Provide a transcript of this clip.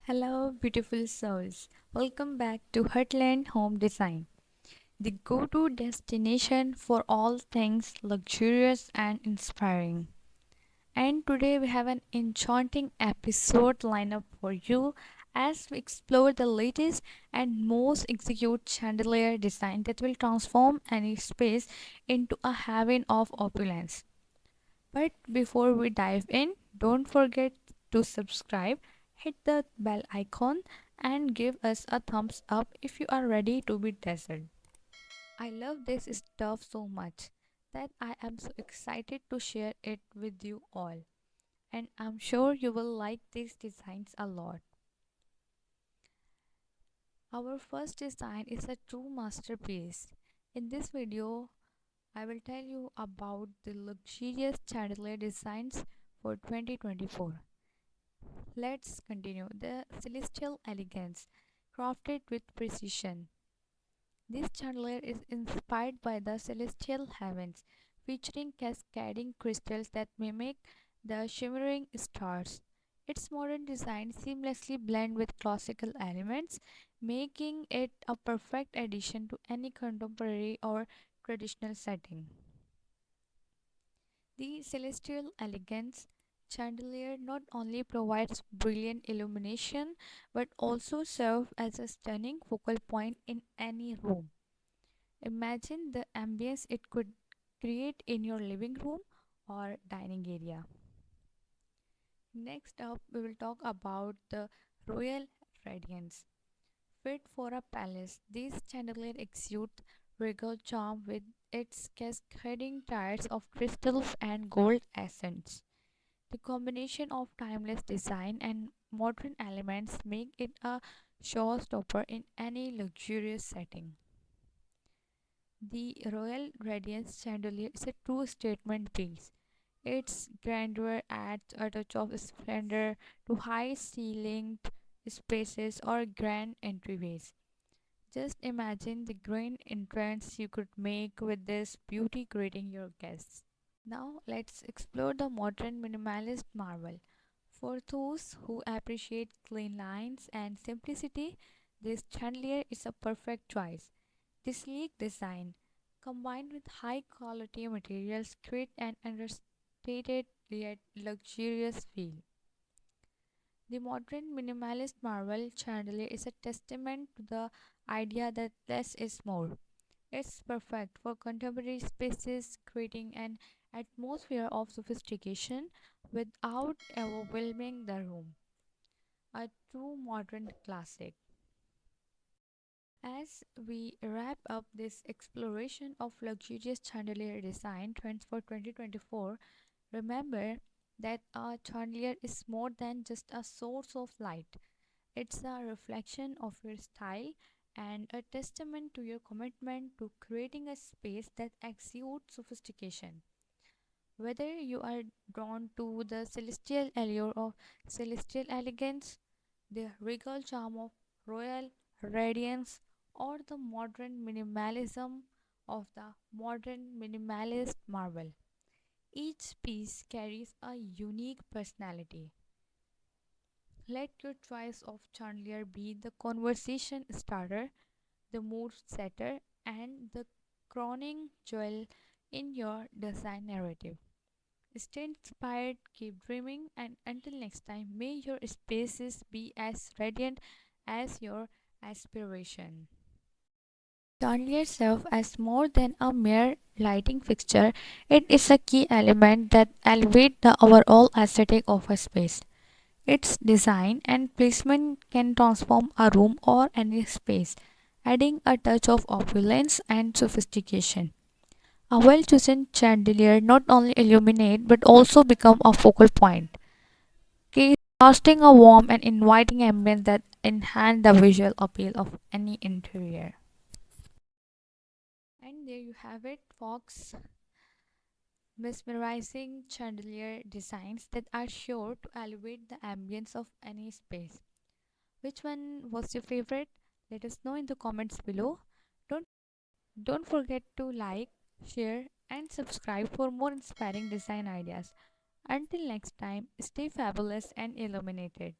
Hello, beautiful souls. Welcome back to Heartland Home Design, the go to destination for all things luxurious and inspiring. And today we have an enchanting episode lineup for you as we explore the latest and most execute chandelier design that will transform any space into a haven of opulence. But before we dive in, don't forget to subscribe, hit the bell icon, and give us a thumbs up if you are ready to be dazzled. I love this stuff so much that I am so excited to share it with you all, and I'm sure you will like these designs a lot. Our first design is a true masterpiece. In this video, I will tell you about the luxurious chandelier designs for 2024. Let's continue. The celestial elegance, crafted with precision. This chandelier is inspired by the celestial heavens, featuring cascading crystals that mimic the shimmering stars. Its modern design seamlessly blends with classical elements, making it a perfect addition to any contemporary or traditional setting. The celestial elegance chandelier not only provides brilliant illumination but also serves as a stunning focal point in any room. Imagine the ambience it could create in your living room or dining area. Next up, we will talk about the royal radiance. Fit for a palace, this chandelier exudes regal charm with its cascading tiers of crystals and gold accents. The combination of timeless design and modern elements make it a showstopper in any luxurious setting. The Royal Radiance Chandelier is a true statement piece. Its grandeur adds a touch of splendor to high ceilinged spaces or grand entryways. Just imagine the grand entrance you could make with this beauty greeting your guests. Now let's explore the modern minimalist marvel. For those who appreciate clean lines and simplicity, this chandelier is a perfect choice. The sleek design, combined with high quality materials, create an understated yet luxurious feel. The modern minimalist marble chandelier is a testament to the idea that less is more. It's perfect for contemporary spaces, creating an atmosphere of sophistication without overwhelming the room. A true modern classic. As we wrap up this exploration of luxurious chandelier design trends for 2024, remember that a chandelier is more than just a source of light. It's a reflection of your style and a testament to your commitment to creating a space that exudes sophistication. Whether you are drawn to the celestial allure of celestial elegance, the regal charm of royal radiance, or the modern minimalism of the modern minimalist marvel, each piece carries a unique personality. Let your choice of chandelier be the conversation starter, the mood setter, and the crowning jewel in your design narrative. Stay inspired, keep dreaming, and until next time, may your spaces be as radiant as your aspiration. Chandelier serves as more than a mere lighting fixture, it is a key element that elevates the overall aesthetic of a space. Its design and placement can transform a room or any space, adding a touch of opulence and sophistication. A well chosen chandelier not only illuminate but also become a focal point, casting a warm and inviting ambience that enhance the visual appeal of any interior. And there you have it, folks. Mesmerizing chandelier designs that are sure to elevate the ambience of any space. Which one was your favorite? Let us know in the comments below. Don't don't forget to like, share and subscribe for more inspiring design ideas. Until next time, stay fabulous and illuminated.